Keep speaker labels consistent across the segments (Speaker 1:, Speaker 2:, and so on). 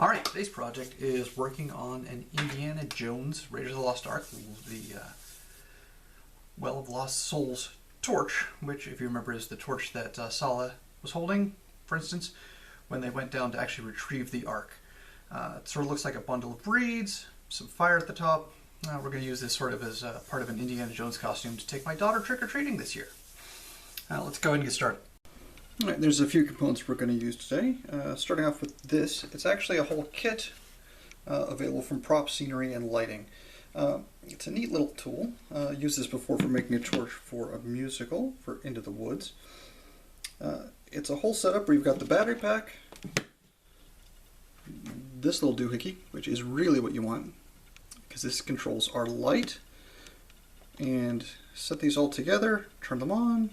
Speaker 1: Alright, today's project is working on an Indiana Jones Raiders of the Lost Ark, the Well of Lost Souls torch, which, if you remember, is the torch that Sala was holding, for instance, when they went down to actually retrieve the Ark. It sort of looks like a bundle of reeds, some fire at the top. We're going to use this sort of as part of an Indiana Jones costume to take my daughter trick-or-treating this year. Let's go ahead and get started. Alright, there's a few components we're going to use today. Starting off with this, it's actually a whole kit available from Prop Scenery and Lighting. It's a neat little tool. Used this before for making a torch for a musical for Into the Woods. It's a whole setup where you've got the battery pack, this little doohickey, which is really what you want, because this controls our light, and set these all together, turn them on.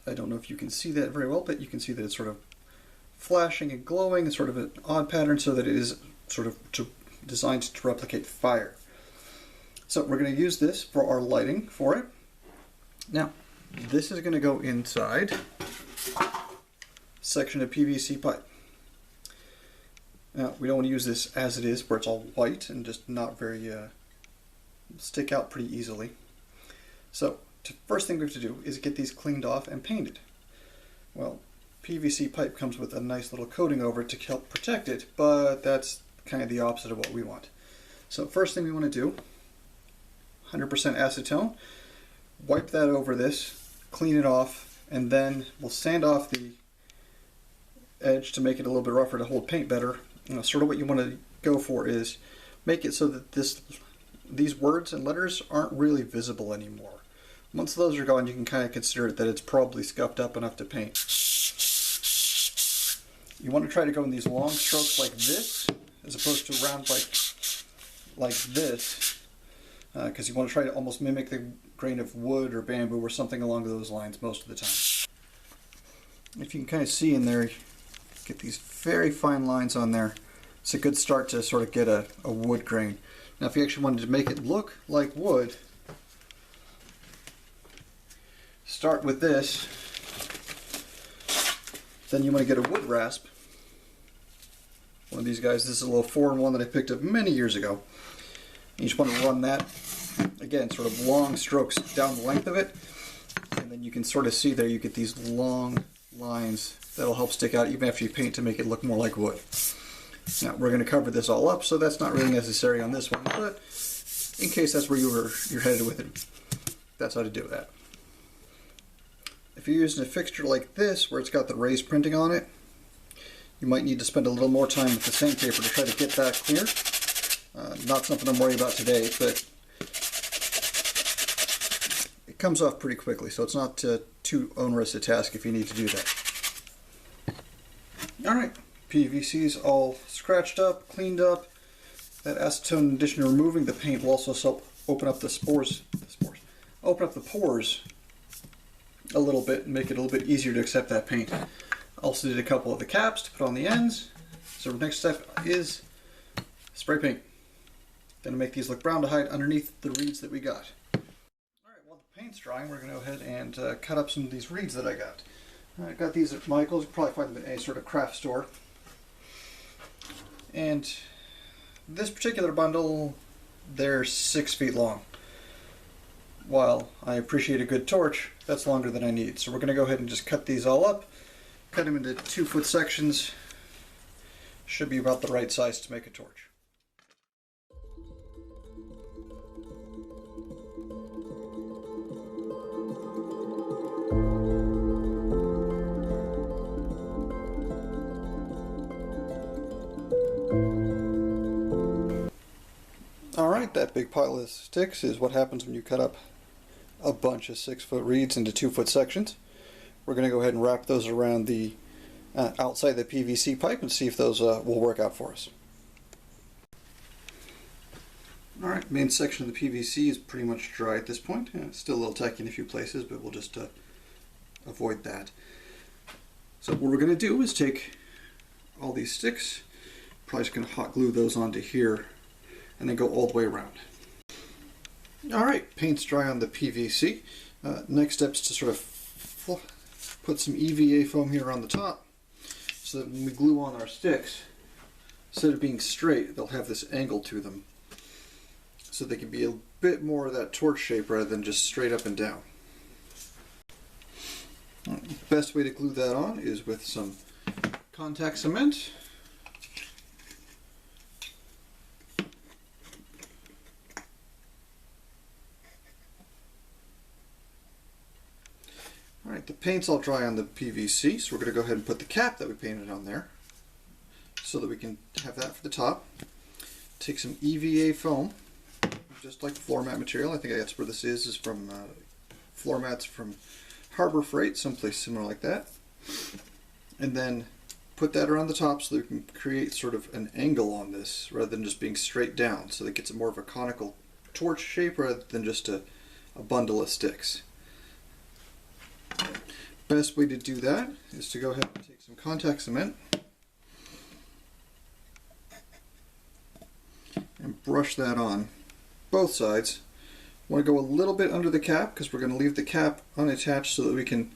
Speaker 1: I don't know if you can see that very well, but you can see that it's sort of flashing and glowing. It's sort of an odd pattern so that it is sort of designed to replicate fire. So we're going to use this for our lighting for it. Now, this is going to go inside a section of PVC pipe. Now, we don't want to use this as it is, where it's all white and just not very, stick out pretty easily. So, the first thing we have to do is get these cleaned off and painted. Well, PVC pipe comes with a nice little coating over it to help protect it, but that's kind of the opposite of what we want. So first thing we want to do, 100% acetone, wipe that over this, clean it off, and then we'll sand off the edge to make it a little bit rougher to hold paint better. Sort of what you want to go for is make it so that these words and letters aren't really visible anymore. Once those are gone, you can kind of consider it that it's probably scuffed up enough to paint. You want to try to go in these long strokes like this, as opposed to round like this, because you want to try to almost mimic the grain of wood or bamboo or something along those lines most of the time. If you can kind of see in there, get these very fine lines on there. It's a good start to sort of get a wood grain. Now if you actually wanted to make it look like wood, start with this, then you want to get a wood rasp. One of these guys, this is a little 4-in-1 that I picked up many years ago. You just want to run that, again, sort of long strokes down the length of it, and then you can sort of see there you get these long lines that'll help stick out even after you paint to make it look more like wood. Now we're going to cover this all up, so that's not really necessary on this one, but in case that's where you're headed with it, that's how to do that. If you're using a fixture like this, where it's got the raised printing on it, you might need to spend a little more time with the sandpaper to try to get that clear. Not something I'm worried about today, but it comes off pretty quickly, so it's not too onerous a task if you need to do that. Alright, PVC's all scratched up, cleaned up. That acetone, in addition to removing the paint, will also help open up open up the pores a little bit and make it a little bit easier to accept that paint. Also did a couple of the caps to put on the ends. So the next step is spray paint. Gonna make these look brown to hide underneath the reeds that we got. Alright, while the paint's drying, we're gonna go ahead and cut up some of these reeds that I got. I got these at Michael's. You can probably find them at any sort of craft store. And this particular bundle, they're 6 feet long. While I appreciate a good torch, that's longer than I need. So we're going to go ahead and just cut these all up, cut them into 2-foot sections. Should be about the right size to make a torch. Alright, that big pile of sticks is what happens when you cut up a bunch of 6-foot reeds into 2-foot sections. We're going to go ahead and wrap those around the outside the PVC pipe and see if those will work out for us. Alright, main section of the PVC is pretty much dry at this point. Still a little tacky in a few places, but we'll just avoid that. So what we're going to do is take all these sticks, probably just going to hot glue those onto here, and then go all the way around. Alright, paint's dry on the PVC. Next step is to sort of
Speaker 2: put some EVA foam here on the top so that when we glue on our sticks, instead of being straight, they'll have this angle to them. So they can be a bit more of that torch shape rather than just straight up and down. Best way to glue that on is with some contact cement. Alright, the paint's all dry on the PVC, so we're going to go ahead and put the cap that we painted on there so that we can have that for the top. Take some EVA foam, just like floor mat material. I think that's where this is from floor mats from Harbor Freight, someplace similar like that. And then put that around the top so that we can create sort of an angle on this rather than just being straight down, so that it gets more of a conical torch shape rather than just a bundle of sticks. Best way to do that is to go ahead and take some contact cement and brush that on both sides. Want to go a little bit under the cap because we're going to leave the cap unattached so that we can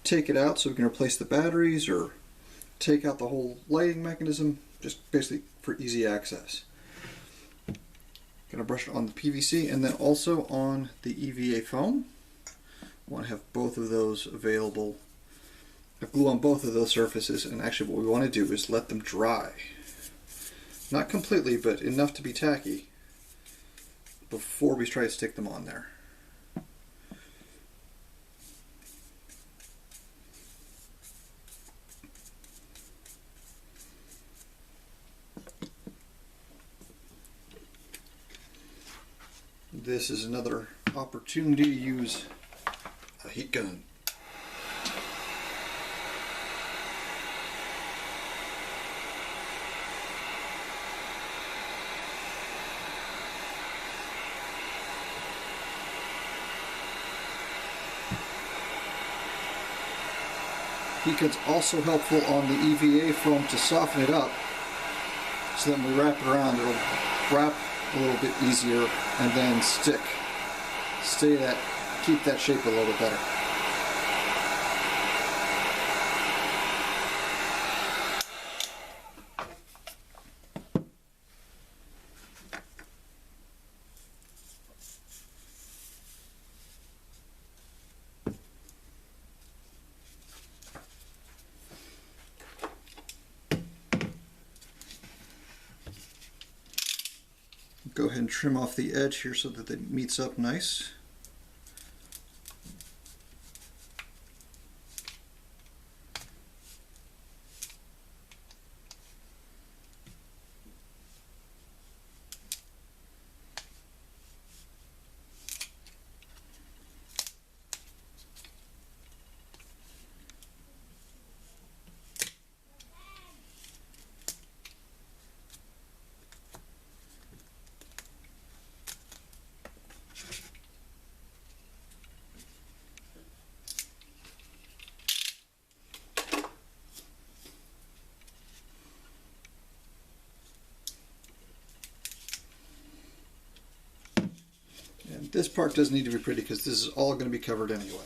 Speaker 2: take it out so we can replace the batteries or take out the whole lighting mechanism, just basically for easy access. Going to brush it on the PVC and then also on the EVA foam. Want to have both of those available. Have glue on both of those surfaces, and actually what we want to do is let them dry. Not completely, but enough to be tacky before we try to stick them on there. This is another opportunity to use a heat gun. Heat gun's also helpful on the EVA foam to soften it up, so that when we wrap it around, it'll wrap a little bit easier and then stick. Keep that shape a little bit better. Go ahead and trim off the edge here so that it meets up nice. This part doesn't need to be pretty because this is all going to be covered anyway.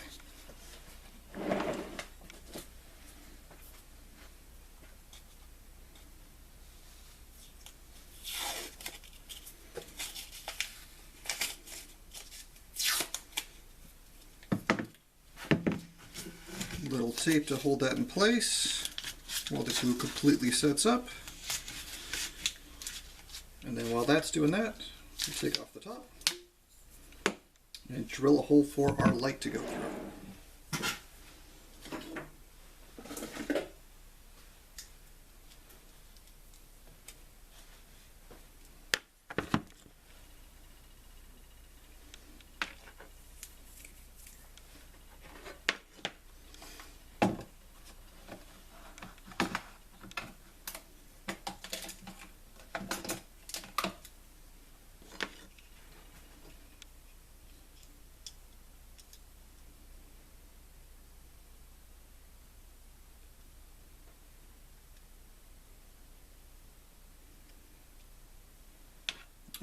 Speaker 2: Little tape to hold that in place while the glue completely sets up. And then while that's doing that, we take off the top and drill a hole for our light to go through.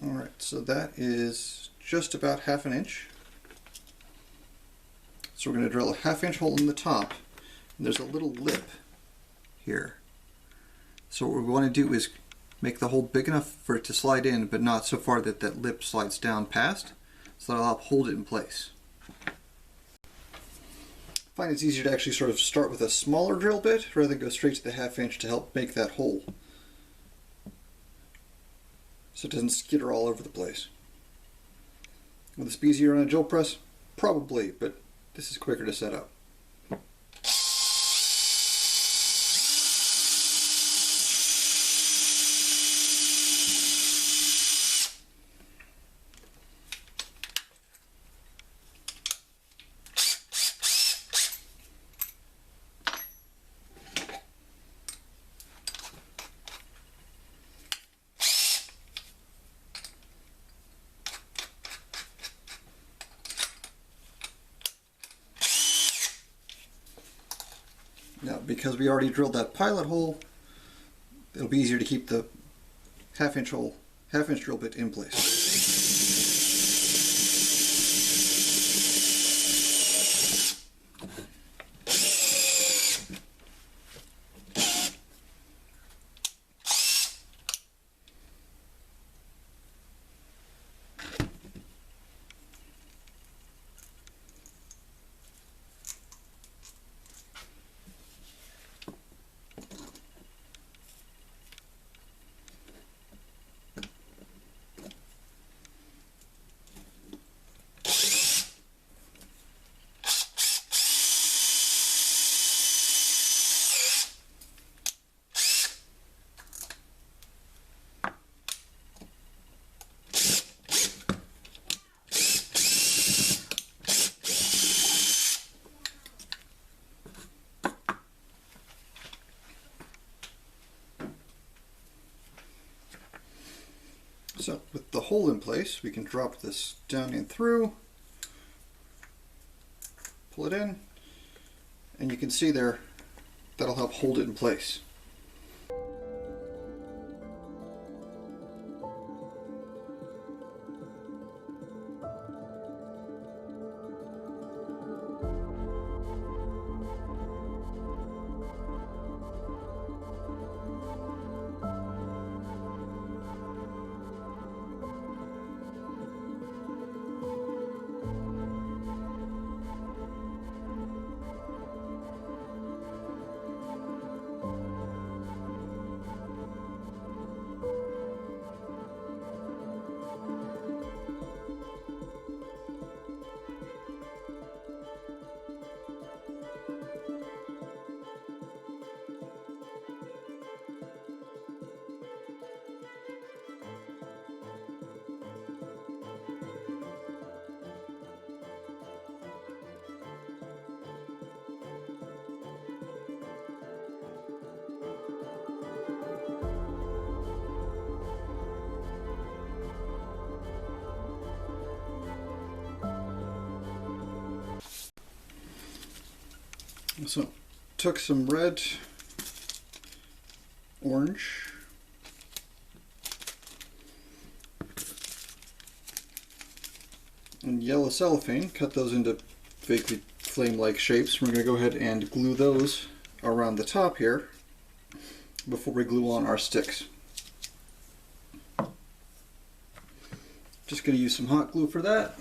Speaker 2: Alright, so that is just about 1/2 inch. So we're going to drill a 1/2 inch hole in the top And there's a little lip here. So what we want to do is make the hole big enough for it to slide in, but not so far that that lip slides down past, so that'll help hold it in place. I find it's easier to actually sort of start with a smaller drill bit rather than go straight to the 1/2 inch to help make that hole, so it doesn't skitter all over the place. Will this be easier on a drill press? Probably, but this is quicker to set up. Now, because we already drilled that pilot hole, it'll be easier to keep the 1/2 inch hole, 1/2 inch drill bit in place. So with the hole in place, we can drop this down and through, pull it in, and you can see there, that'll help hold it in place. So took some red, orange, and yellow cellophane, cut those into vaguely flame-like shapes. We're going to go ahead and glue those around the top here before we glue on our sticks. Just going to use some hot glue for that.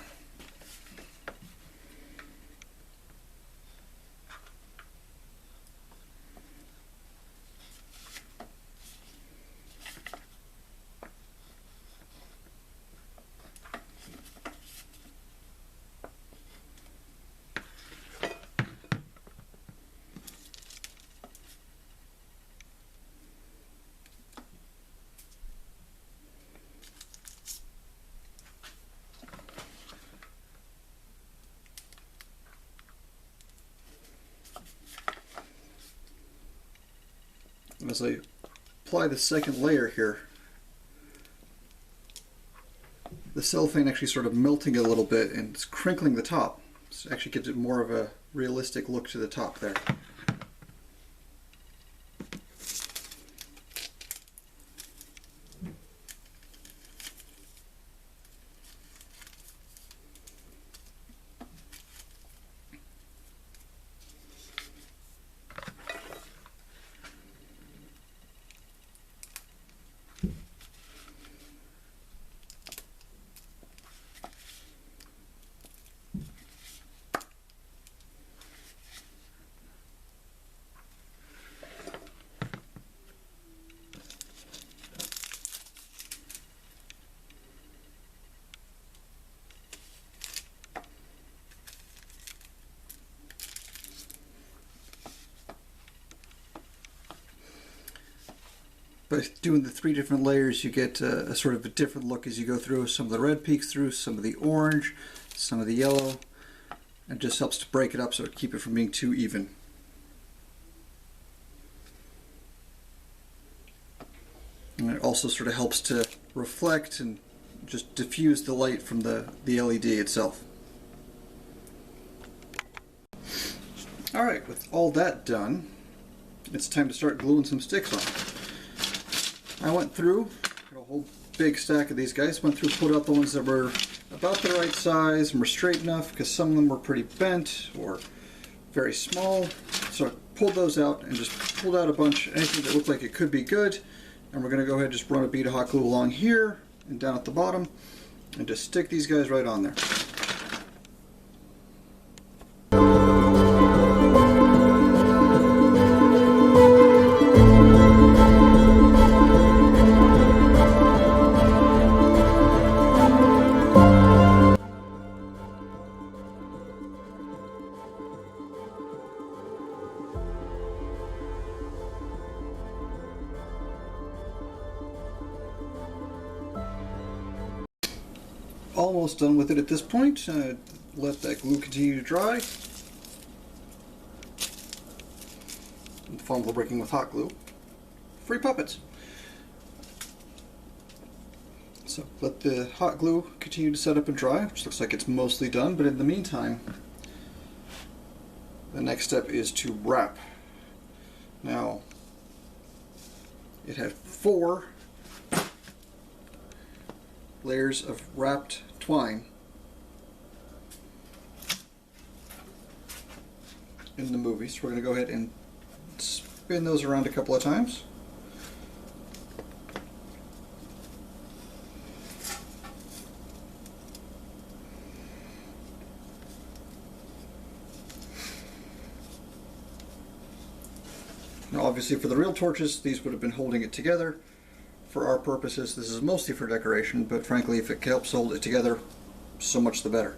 Speaker 2: As I apply the second layer here, the cellophane actually sort of melting a little bit and it's crinkling the top. So it actually gives it more of a realistic look to the top there. by doing the 3 different layers, you get a sort of a different look as you go through. Some of the red peeks through, some of the orange, some of the yellow. It just helps to break it up so to keep it from being too even. And it also sort of helps to reflect and just diffuse the light from the LED itself. Alright, with all that done, it's time to start gluing some sticks on. I went through a whole big stack of these guys, went through, pulled out the ones that were about the right size and were straight enough, because some of them were pretty bent or very small. So I pulled those out and just pulled out a bunch, anything that looked like it could be good. And we're going to go ahead and just run a bead of hot glue along here and down at the bottom and just stick these guys right on there. Almost done with it at this point. Let that glue continue to dry. And fumble breaking with hot glue. Free puppets. So let the hot glue continue to set up and dry, which looks like it's mostly done, but in the meantime, the next step is to wrap. Now, it had 4 layers of wrapped twine in the movie, so we're going to go ahead and spin those around a couple of times. Now obviously for the real torches, these would have been holding it together. For our purposes, this is mostly for decoration, but frankly, if it helps hold it together, so much the better.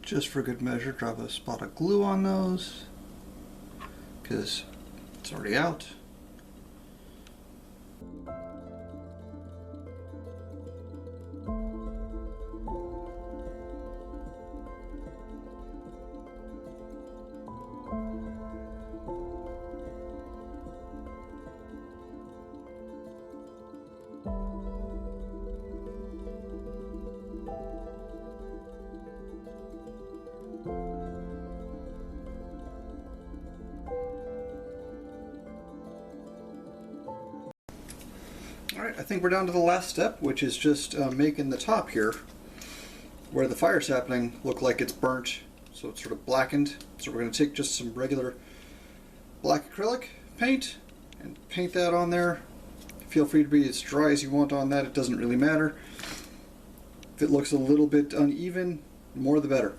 Speaker 2: Just for good measure, drop a spot of glue on those, because it's already out. Alright, I think we're down to the last step, which is just making the top here, where the fire's happening, look like it's burnt, so it's sort of blackened. So we're going to take just some regular black acrylic paint and paint that on there. Feel free to be as dry as you want on that, it doesn't really matter. If it looks a little bit uneven, the more the better.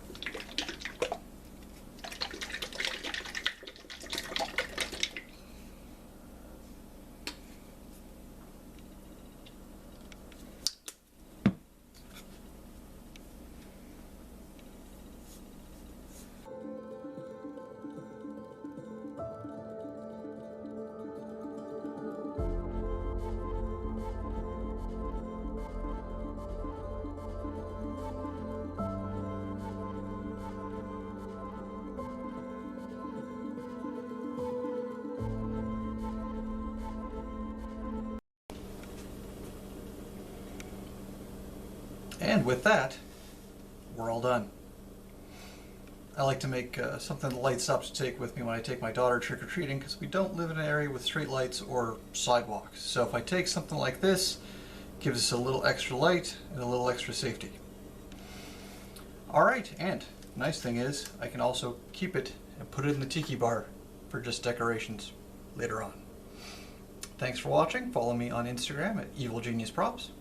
Speaker 1: And with that, we're all done. I like to make something that lights up to take with me when I take my daughter trick-or-treating, because we don't live in an area with street lights or sidewalks. So if I take something like this, it gives us a little extra light and a little extra safety. Alright, and nice thing is I can also keep it and put it in the tiki bar for just decorations later on. Thanks for watching. Follow me on Instagram at EvilGeniusProps.